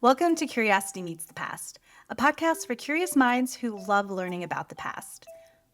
Welcome to Curiosity Meets the Past, a podcast for curious minds who love learning about the past.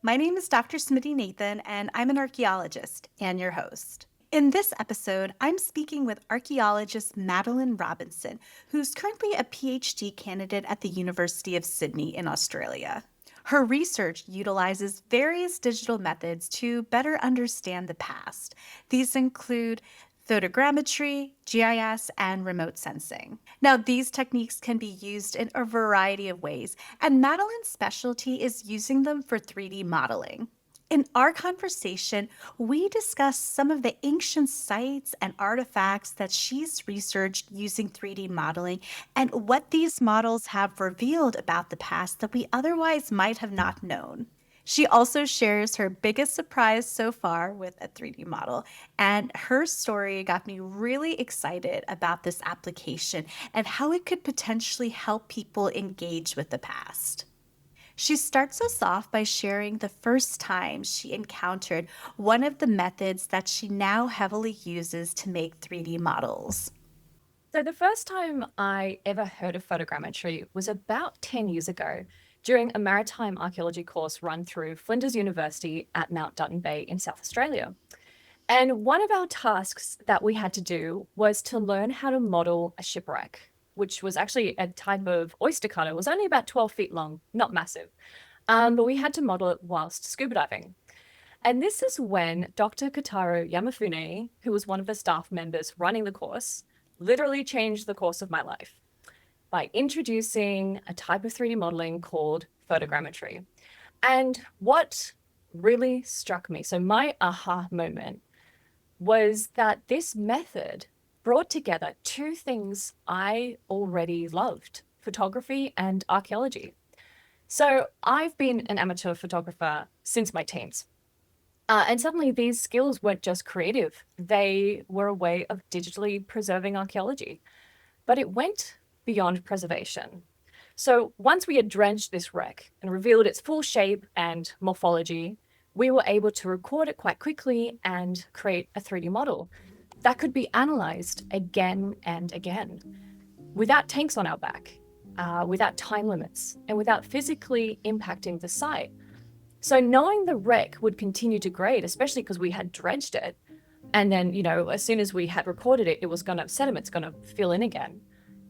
My name is Dr. Smitty Nathan, and I'm an archaeologist and your host. In this episode, I'm speaking with archaeologist Madeline Robinson, who's currently a PhD candidate at the University of Sydney in Australia. Her research utilizes various digital methods to better understand the past. These include photogrammetry, GIS, and remote sensing. Now, these techniques can be used in a variety of ways, and Madeline's specialty is using them for 3D modeling. In our conversation, we discuss some of the ancient sites and artifacts that she's researched using 3D modeling and what these models have revealed about the past that we otherwise might have not known. She also shares her biggest surprise so far with a 3D model, and her story got me really excited about this application and how it could potentially help people engage with the past. She starts us off by sharing the first time she encountered one of the methods that she now heavily uses to make 3D models. So the first time I ever heard of photogrammetry was about 10 years ago during a maritime archaeology course run through Flinders University at Mount Dutton Bay in South Australia. And one of our tasks that we had to do was to learn how to model a shipwreck, which was actually a type of oyster cutter. It was only about 12 feet long, not massive. But we had to model it whilst scuba diving. And this is when Dr. Kotaro Yamafune, who was one of the staff members running the course, literally changed the course of my life by introducing a type of 3D modeling called photogrammetry. And what really struck me, so my aha moment, was that this method brought together two things I already loved: photography and archaeology. So I've been an amateur photographer since my teens. And suddenly these skills weren't just creative, they were a way of digitally preserving archaeology. But it went beyond preservation. So once we had drenched this wreck and revealed its full shape and morphology, we were able to record it quite quickly and create a 3D model that could be analyzed again and again without tanks on our back, without time limits, and without physically impacting the site. So knowing the wreck would continue to degrade, especially because we had dredged it, and then, as soon as we had recorded it, sediment's going to fill in again.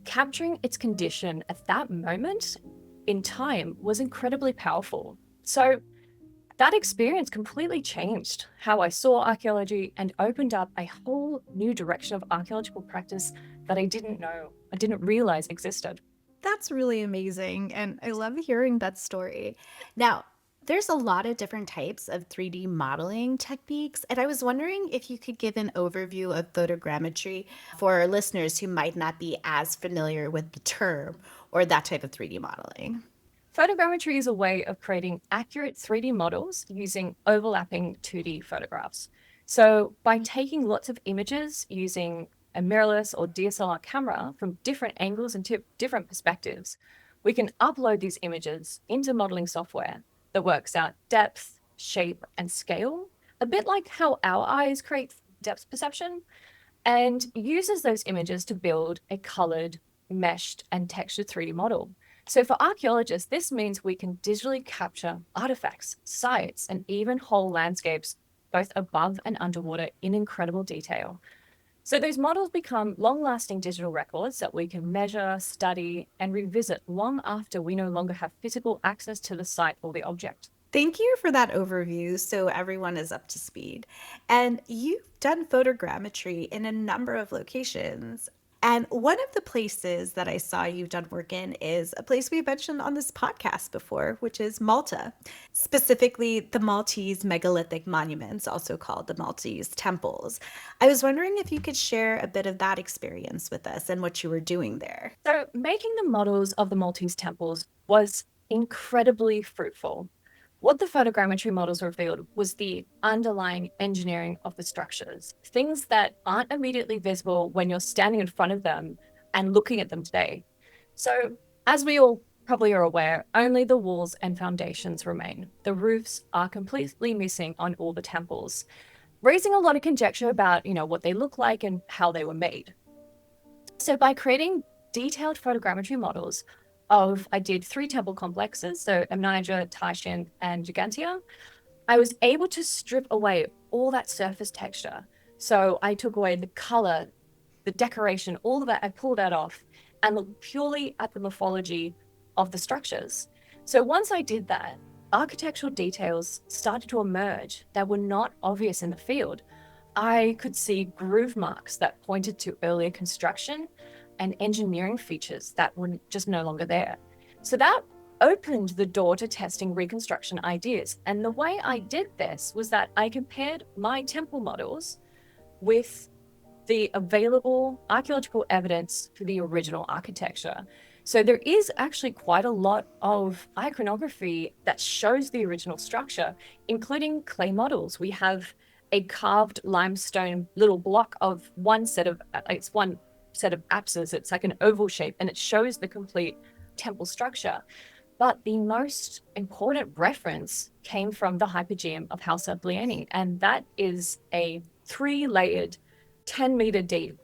Capturing its condition at that moment in time was incredibly powerful. So that experience completely changed how I saw archaeology and opened up a whole new direction of archaeological practice that I didn't realize existed. That's really amazing, and I love hearing that story. Now, there's a lot of different types of 3D modeling techniques, and I was wondering if you could give an overview of photogrammetry for our listeners who might not be as familiar with the term or that type of 3D modeling. Photogrammetry is a way of creating accurate 3D models using overlapping 2D photographs. So by taking lots of images using a mirrorless or DSLR camera from different angles and different perspectives, we can upload these images into modeling software that works out depth, shape, and scale, a bit like how our eyes create depth perception, and uses those images to build a colored, meshed, and textured 3D model. So for archaeologists, this means we can digitally capture artifacts, sites, and even whole landscapes, both above and underwater, in incredible detail. So those models become long-lasting digital records that we can measure, study, and revisit long after we no longer have physical access to the site or the object. Thank you for that overview so everyone is up to speed. And you've done photogrammetry in a number of locations. And one of the places that I saw you've done work in is a place we mentioned on this podcast before, which is Malta, specifically the Maltese megalithic monuments, also called the Maltese Temples. I was wondering if you could share a bit of that experience with us and what you were doing there. So making the models of the Maltese temples was incredibly fruitful. What the photogrammetry models revealed was the underlying engineering of the structures, things that aren't immediately visible when you're standing in front of them and looking at them today. So, as we all probably are aware, only the walls and foundations remain. The roofs are completely missing on all the temples, raising a lot of conjecture about, what they look like and how they were made. So by creating detailed photogrammetry models I did 3 temple complexes, so Amnija, Taishin, and Gigantia. I was able to strip away all that surface texture. So I took away the color, the decoration, all of that. I pulled that off and looked purely at the morphology of the structures. So once I did that, architectural details started to emerge that were not obvious in the field. I could see groove marks that pointed to earlier construction and engineering features that were just no longer there. So that opened the door to testing reconstruction ideas. And the way I did this was that I compared my temple models with the available archaeological evidence for the original architecture. So there is actually quite a lot of iconography that shows the original structure, including clay models. We have a carved limestone little block of one set of apses. It's like an oval shape, and it shows the complete temple structure. But the most important reference came from the hypogeum of House Blieni, and that is a 3-layered, 10-meter deep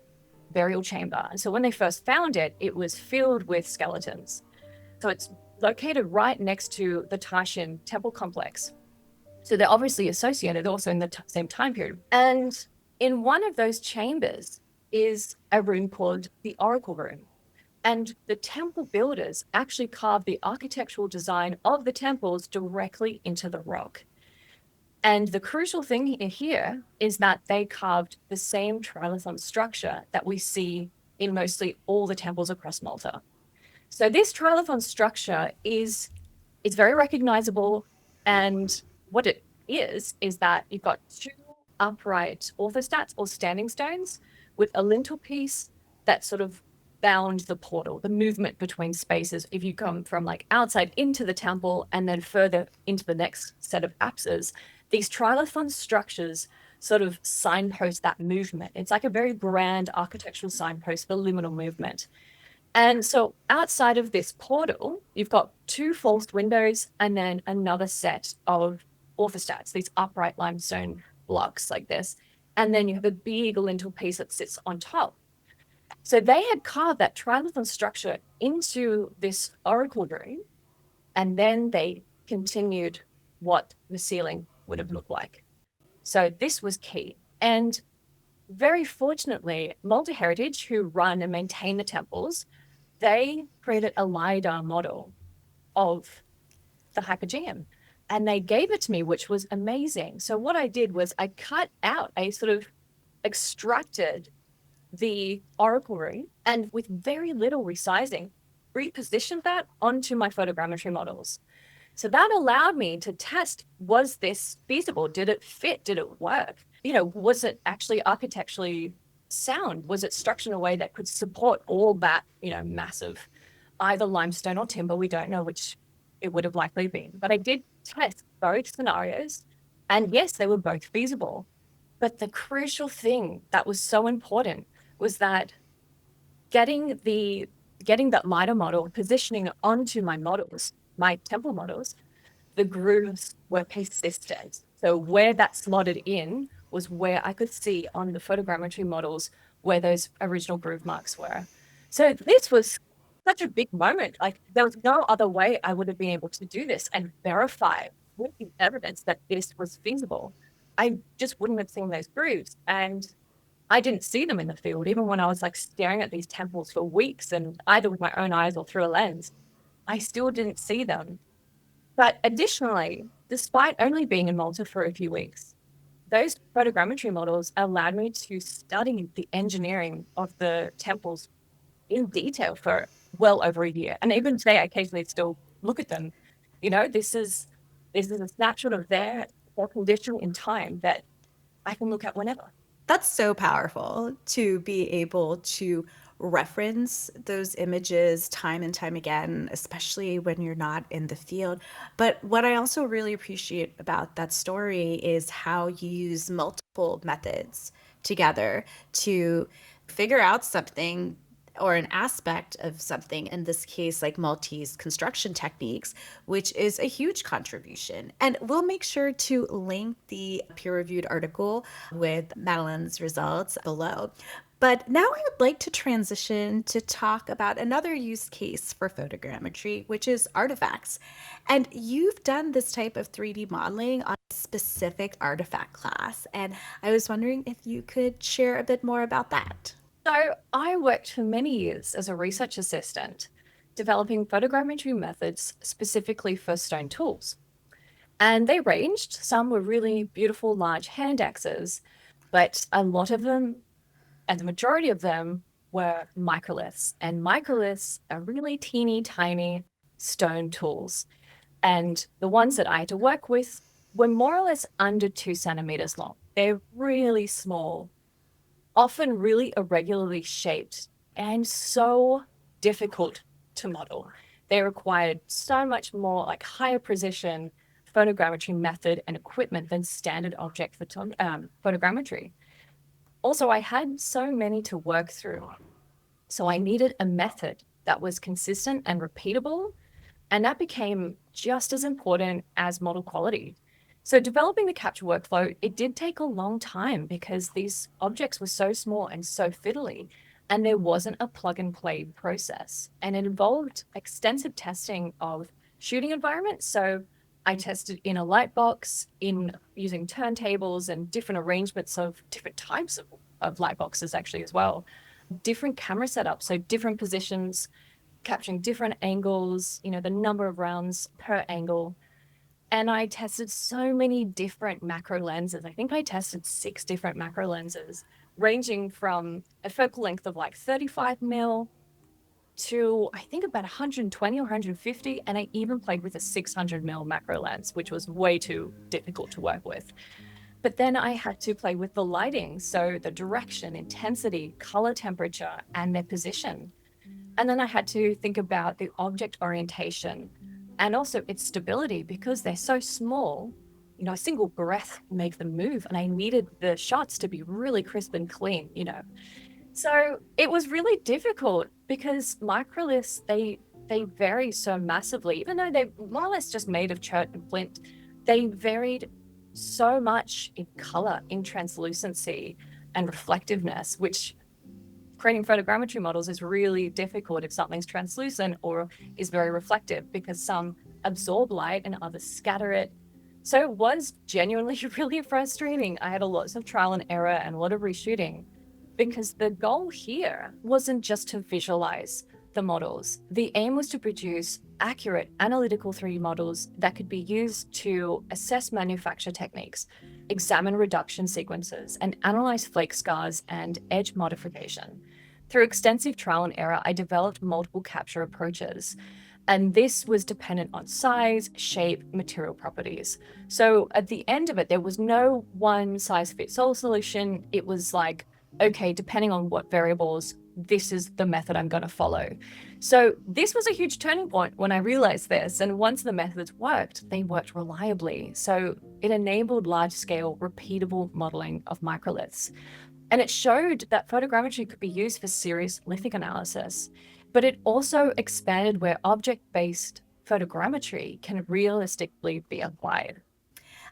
burial chamber. And so when they first found it, it was filled with skeletons. So it's located right next to the Taishin temple complex. So they're obviously associated also in the same time period. And in one of those chambers is a room called the Oracle Room. And the temple builders actually carved the architectural design of the temples directly into the rock. And the crucial thing here is that they carved the same trilithon structure that we see in mostly all the temples across Malta. So this trilithon structure is very recognizable. And what it is that you've got 2 upright orthostats or standing stones with a lintel piece that sort of bound the portal, the movement between spaces. If you come from like outside into the temple and then further into the next set of apses, these trilithon structures sort of signpost that movement. It's like a very grand architectural signpost for liminal movement. And so outside of this portal, you've got 2 false windows and then another set of orthostats, these upright limestone blocks like this. And then you have a big lintel piece that sits on top. So they had carved that trilithon structure into this oracle room, and then they continued what the ceiling would have looked like. So this was key. And very fortunately, Malta Heritage, who run and maintain the temples, they created a LiDAR model of the hypogeum, and they gave it to me, which was amazing. So what I did was I sort of extracted the oracle room, and with very little resizing, repositioned that onto my photogrammetry models. So that allowed me to test, was this feasible? Did it fit? Did it work? Was it actually architecturally sound? Was it structured in a way that could support all that, massive, either limestone or timber? We don't know which it would have likely been. But I did test both scenarios, and yes, they were both feasible. But the crucial thing that was so important was that getting that LiDAR model, positioning it onto my models, my temple models, the grooves were persistent. So where that slotted in was where I could see on the photogrammetry models where those original groove marks were. So this was such a big moment. Like, there was no other way I would have been able to do this and verify with the evidence that this was feasible. I just wouldn't have seen those grooves. And I didn't see them in the field, even when I was like staring at these temples for weeks, and either with my own eyes or through a lens, I still didn't see them. But additionally, despite only being in Malta for a few weeks, those photogrammetry models allowed me to study the engineering of the temples in detail for well over a year. And even today, I occasionally still look at them. This is a snapshot of their condition in time that I can look at whenever. That's so powerful to be able to reference those images time and time again, especially when you're not in the field. But what I also really appreciate about that story is how you use multiple methods together to figure out something or an aspect of something, in this case, like Maltese construction techniques, which is a huge contribution. And we'll make sure to link the peer reviewed article with Madeline's results below. But now I would like to transition to talk about another use case for photogrammetry, which is artifacts. And you've done this type of 3D modeling on a specific artifact class. And I was wondering if you could share a bit more about that. So I worked for many years as a research assistant, developing photogrammetry methods specifically for stone tools. And they ranged. Some were really beautiful, large hand axes, but a lot of them, and the majority of them, were microliths. And microliths are really teeny tiny stone tools. And the ones that I had to work with were more or less under 2 centimeters long. They're really small, often really irregularly shaped, and so difficult to model. They required so much more higher precision photogrammetry method and equipment than standard object photogrammetry. Also, I had so many to work through. So I needed a method that was consistent and repeatable, and that became just as important as model quality. So developing the capture workflow, it did take a long time because these objects were so small and so fiddly, and there wasn't a plug and play process. And it involved extensive testing of shooting environments. So I tested in a light box, in using turntables and different arrangements of different types of light boxes actually as well. Different camera setups, so different positions, capturing different angles, the number of rounds per angle. And I tested so many different macro lenses. I think I tested 6 different macro lenses, ranging from a focal length of 35 mil to I think about 120 or 150. And I even played with a 600 mil macro lens, which was way too difficult to work with. But then I had to play with the lighting. So the direction, intensity, color temperature, and their position. And then I had to think about the object orientation and also its stability because they're so small. A single breath will make them move, and I needed the shots to be really crisp and clean. So it was really difficult because microliths, they vary so massively. Even though they're more or less just made of chert and flint, they varied so much in color, in translucency and reflectiveness, which creating photogrammetry models is really difficult if something's translucent or is very reflective because some absorb light and others scatter it. So it was genuinely really frustrating. I had a lot of trial and error and a lot of reshooting because the goal here wasn't just to visualize the models. The aim was to produce accurate analytical 3D models that could be used to assess manufacture techniques, examine reduction sequences, and analyze flake scars and edge modification. Through extensive trial and error, I developed multiple capture approaches, and this was dependent on size, shape, material properties. So at the end of it, there was no one size fits all solution. It was okay, depending on what variables, this is the method I'm going to follow. So this was a huge turning point when I realized this. And once the methods worked, they worked reliably. So it enabled large-scale, repeatable modeling of microliths. And it showed that photogrammetry could be used for serious lithic analysis. But it also expanded where object-based photogrammetry can realistically be applied.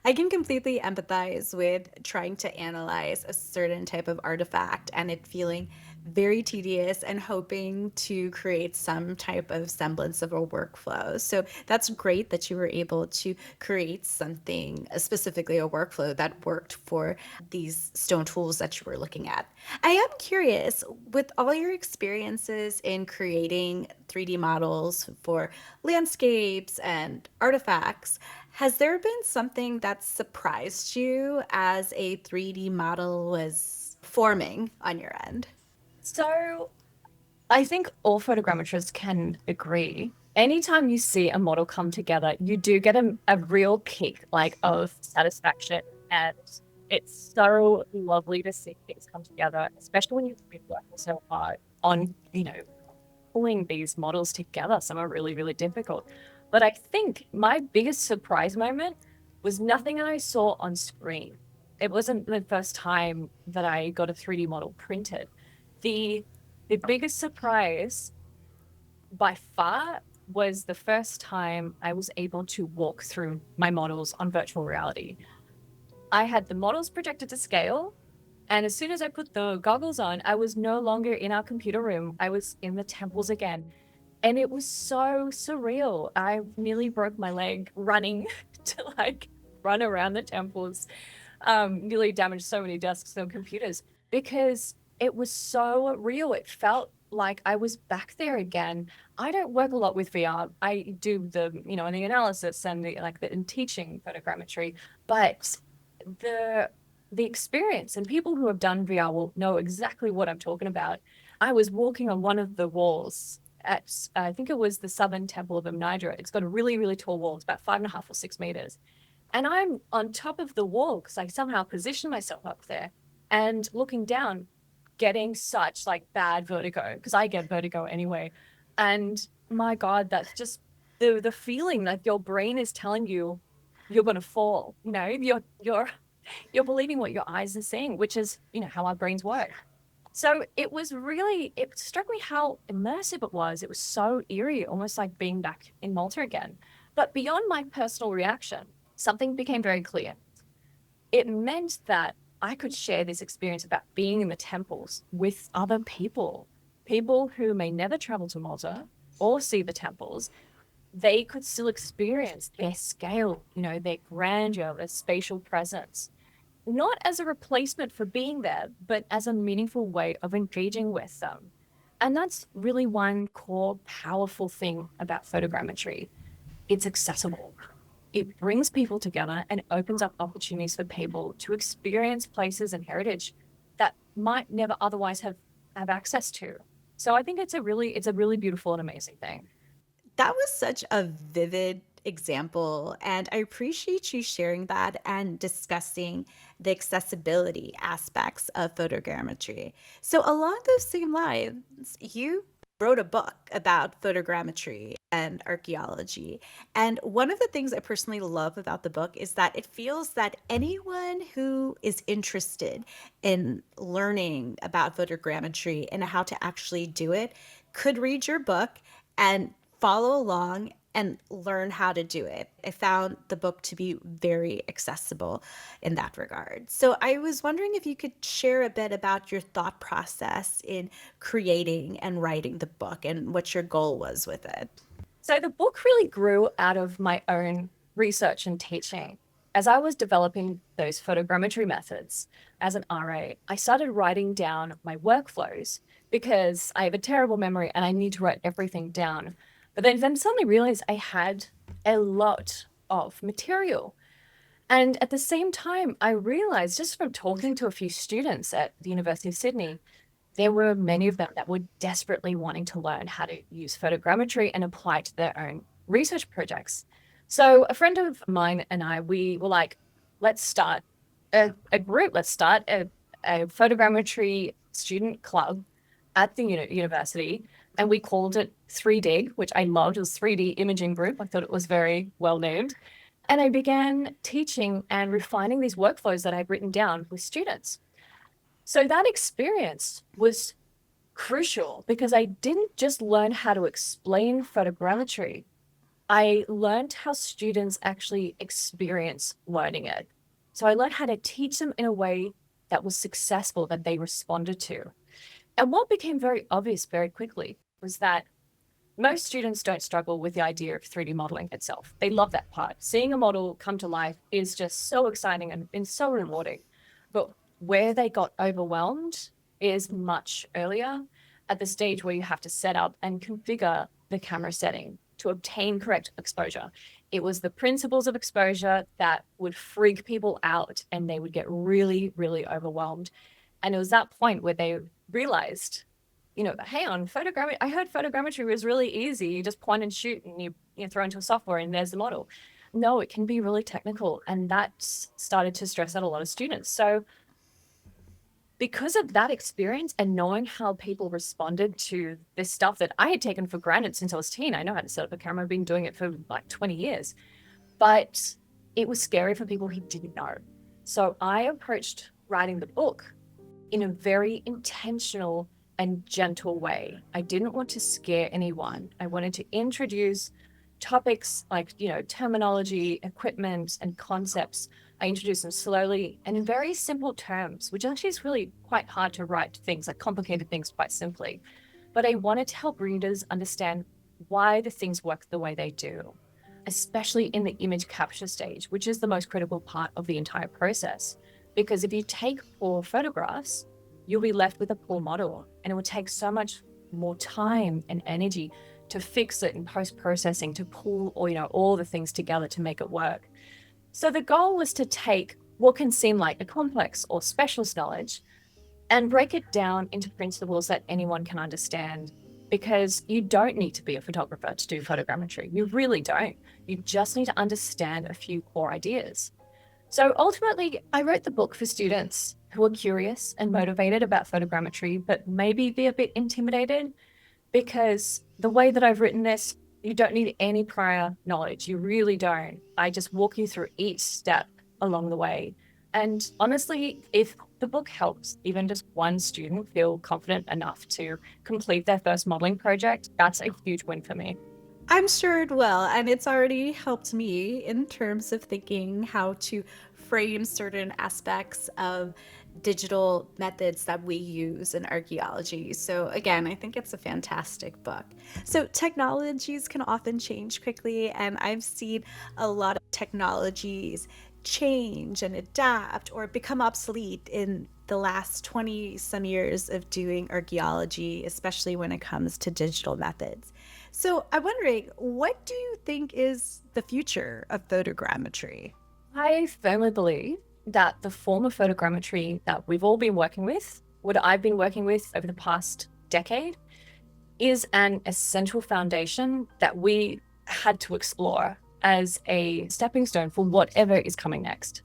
I can completely empathize with trying to analyze a certain type of artifact and it feeling very tedious and hoping to create some type of semblance of a workflow. So that's great that you were able to create something, specifically a workflow that worked for these stone tools that you were looking at. I am curious, with all your experiences in creating 3D models for landscapes and artifacts, has there been something that surprised you as a 3D model was forming on your end? So I think all photogrammetrists can agree. Anytime you see a model come together, you do get a real kick of satisfaction. And it's so lovely to see things come together, especially when you've been working so hard on, pulling these models together. Some are really, really difficult. But I think my biggest surprise moment was nothing I saw on screen. It wasn't the first time that I got a 3D model printed. The The biggest surprise by far was the first time I was able to walk through my models on virtual reality. I had the models projected to scale, and as soon as I put the goggles on, I was no longer in our computer room. I was in the temples again. And it was so surreal. I nearly broke my leg running to run around the temples, nearly damaged so many desks and computers because it was so real. It felt like I was back there again. I don't work a lot with VR. I do the analysis and in teaching photogrammetry, but the the experience and people who have done VR will know exactly what I'm talking about. I was walking on one of the walls at, I think it was the Southern Temple of Amnidra. It's got a really, really tall wall. It's about 5.5 or 6 meters. And I'm on top of the wall because I somehow positioned myself up there and looking down, getting such bad vertigo because I get vertigo anyway. And my God, that's just the feeling that your brain is telling you you're going to fall. You're believing what your eyes are seeing, which is how our brains work. So it struck me how immersive it was. It was so eerie, almost like being back in Malta again. But beyond my personal reaction, something became very clear. It meant that I could share this experience about being in the temples with other people, people who may never travel to Malta or see the temples. They could still experience their scale, their grandeur, their spatial presence, not as a replacement for being there, but as a meaningful way of engaging with them. And that's really one core powerful thing about photogrammetry. It's accessible. It brings people together and opens up opportunities for people to experience places and heritage that might never otherwise have access to. So I think it's a really beautiful and amazing thing. That was such a vivid example, and I appreciate you sharing that and discussing the accessibility aspects of photogrammetry. So, along those same lines, you wrote a book about photogrammetry and archaeology. And one of the things I personally love about the book is that it feels that anyone who is interested in learning about photogrammetry and how to actually do it could read your book and follow along and learn how to do it. I found the book to be very accessible in that regard. So I was wondering if you could share a bit about your thought process in creating and writing the book and what your goal was with it. So the book really grew out of my own research and teaching. As I was developing those photogrammetry methods as an RA, I started writing down my workflows because I have a terrible memory and I need to write everything down. But then suddenly realized I had a lot of material. And at the same time, I realized just from talking to a few students at the University of Sydney, there were many of them that were desperately wanting to learn how to use photogrammetry and apply it to their own research projects. So a friend of mine and I, we were like, let's start a group, let's start a photogrammetry student club at the university. And we called it 3D, which I loved. It was 3D imaging group. I thought it was very well named. And I began teaching and refining these workflows that I'd written down with students. So that experience was crucial because I didn't just learn how to explain photogrammetry. I learned how students actually experience learning it. So I learned how to teach them in a way that was successful, that they responded to. And what became very obvious very quickly was that most students don't struggle with the idea of 3D modeling itself. They love that part. Seeing a model come to life is just so exciting and so rewarding. But where they got overwhelmed is much earlier at the stage where you have to set up and configure the camera setting to obtain correct exposure. It was the principles of exposure that would freak people out and they would get really, really overwhelmed. And it was that point where they realized, hey, on photogrammetry, I heard photogrammetry was really easy. You just point and shoot and you throw into a software and there's the model. No, it can be really technical. And that started to stress out a lot of students. So because of that experience and knowing how people responded to this stuff that I had taken for granted since I was a teen, I know how to set up a camera. I've been doing it for like 20 years, but it was scary for people who didn't know. So I approached writing the book in a very intentional and gentle way. I didn't want to scare anyone. I wanted to introduce topics like, terminology, equipment, and concepts. I introduced them slowly and in very simple terms, which actually is really quite hard to write things like complicated things quite simply. But I wanted to help readers understand why the things work the way they do, especially in the image capture stage, which is the most critical part of the entire process. Because if you take poor photographs, you'll be left with a poor model, and it will take so much more time and energy to fix it in post-processing, to pull all the things together to make it work. So the goal was to take what can seem like a complex or specialist knowledge and break it down into principles that anyone can understand, because you don't need to be a photographer to do photogrammetry. You really don't. You just need to understand a few core ideas. So ultimately, I wrote the book for students who are curious and motivated about photogrammetry, but maybe be a bit intimidated, because the way that I've written this, you don't need any prior knowledge. You really don't. I just walk you through each step along the way. And honestly, if the book helps even just one student feel confident enough to complete their first modeling project, that's a huge win for me. I'm sure it will. And it's already helped me in terms of thinking how to frame certain aspects of digital methods that we use in archaeology. So, again, I think it's a fantastic book. So, technologies can often change quickly, and I've seen a lot of technologies change and adapt or become obsolete in the last 20 some years of doing archaeology, especially when it comes to digital methods. So I'm wondering, what do you think is the future of photogrammetry? I firmly believe that the form of photogrammetry that we've all been working with, what I've been working with over the past decade, is an essential foundation that we had to explore as a stepping stone for whatever is coming next.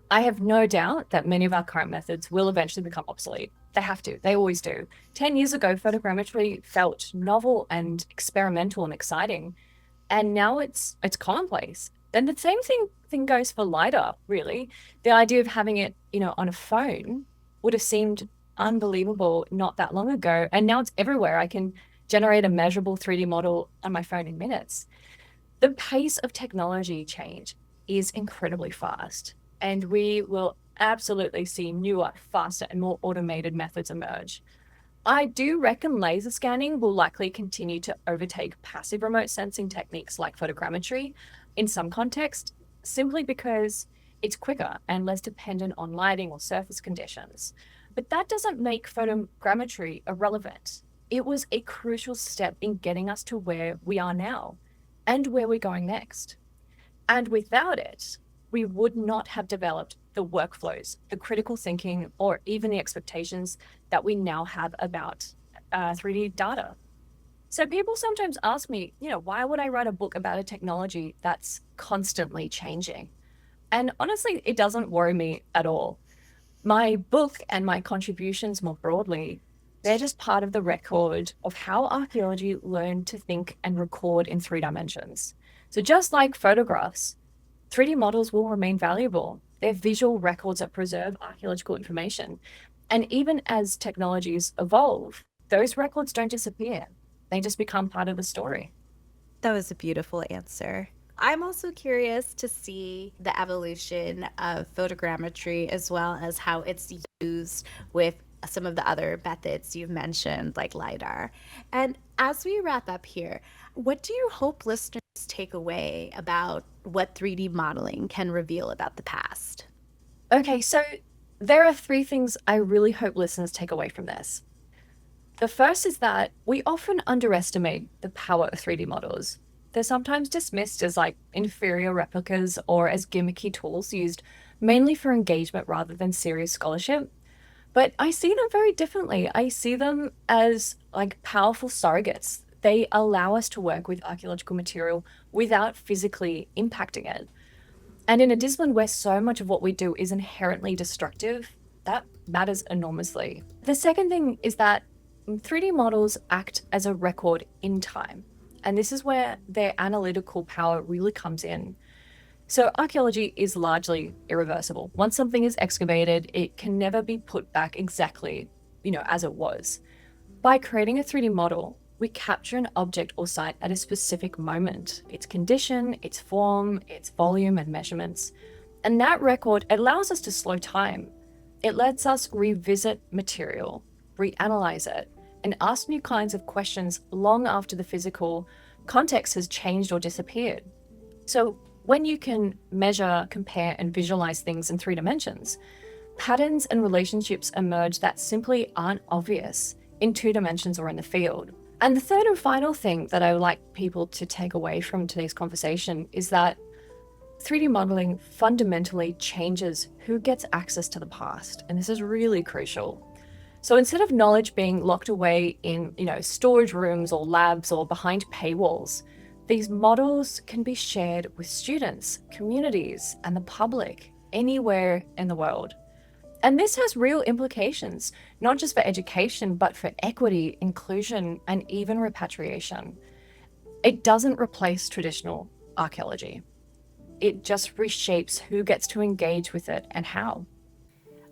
I have no doubt that many of our current methods will eventually become obsolete. They have to. They always do. 10 years ago, photogrammetry felt novel and experimental and exciting, and now it's commonplace. And the same thing goes for LiDAR, really. The idea of having it, on a phone would have seemed unbelievable not that long ago, and now it's everywhere. I can generate a measurable 3D model on my phone in minutes. The pace of technology change is incredibly fast, and we will absolutely see newer, faster, and more automated methods emerge. I do reckon laser scanning will likely continue to overtake passive remote sensing techniques like photogrammetry in some context, simply because it's quicker and less dependent on lighting or surface conditions. But that doesn't make photogrammetry irrelevant. It was a crucial step in getting us to where we are now and where we're going next. And without it, we would not have developed the workflows, the critical thinking, or even the expectations that we now have about 3D data. So people sometimes ask me, why would I write a book about a technology that's constantly changing? And honestly, it doesn't worry me at all. My book and my contributions more broadly, they're just part of the record of how archaeology learned to think and record in 3 dimensions. So just like photographs, 3D models will remain valuable. They're visual records that preserve archaeological information. And even as technologies evolve, those records don't disappear. They just become part of the story. That was a beautiful answer. I'm also curious to see the evolution of photogrammetry as well as how it's used with some of the other methods you've mentioned, like LiDAR. And as we wrap up here, what do you hope listeners take away about what 3D modeling can reveal about the past? Okay, so there are 3 things I really hope listeners take away from this. The first is that we often underestimate the power of 3D models. They're sometimes dismissed as like inferior replicas or as gimmicky tools used mainly for engagement rather than serious scholarship. But I see them very differently. I see them as like powerful surrogates. They allow us to work with archaeological material without physically impacting it. And in a discipline where so much of what we do is inherently destructive, that matters enormously. The second thing is that 3D models act as a record in time. And this is where their analytical power really comes in. So archaeology is largely irreversible. Once something is excavated, it can never be put back exactly, as it was. By creating a 3D model, we capture an object or site at a specific moment, its condition, its form, its volume and measurements. And that record allows us to slow time. It lets us revisit material, reanalyze it, and ask new kinds of questions long after the physical context has changed or disappeared. So when you can measure, compare, and visualize things in 3 dimensions, patterns and relationships emerge that simply aren't obvious in 2 dimensions or in the field. And the third and final thing that I would like people to take away from today's conversation is that 3D modeling fundamentally changes who gets access to the past. And this is really crucial. So instead of knowledge being locked away in, storage rooms or labs or behind paywalls, these models can be shared with students, communities, and the public anywhere in the world. And this has real implications, not just for education, but for equity, inclusion, and even repatriation. It doesn't replace traditional archaeology. It just reshapes who gets to engage with it and how.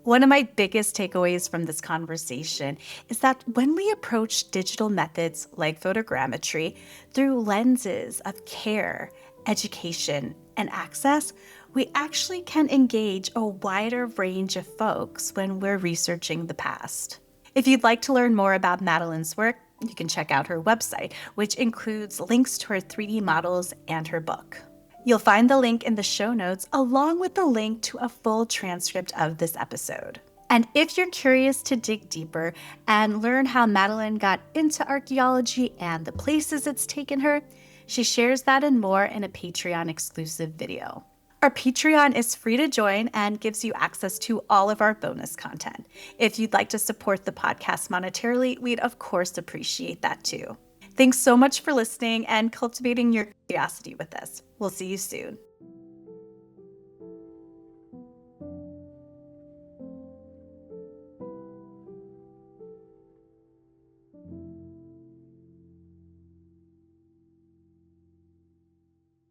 One of my biggest takeaways from this conversation is that when we approach digital methods like photogrammetry through lenses of care, education, and access, we actually can engage a wider range of folks when we're researching the past. If you'd like to learn more about Madeline's work, you can check out her website, which includes links to her 3D models and her book. You'll find the link in the show notes along with the link to a full transcript of this episode. And if you're curious to dig deeper and learn how Madeline got into archaeology and the places it's taken her, she shares that and more in a Patreon exclusive video. Our Patreon is free to join and gives you access to all of our bonus content. If you'd like to support the podcast monetarily, we'd of course appreciate that too. Thanks so much for listening and cultivating your curiosity with us. We'll see you soon.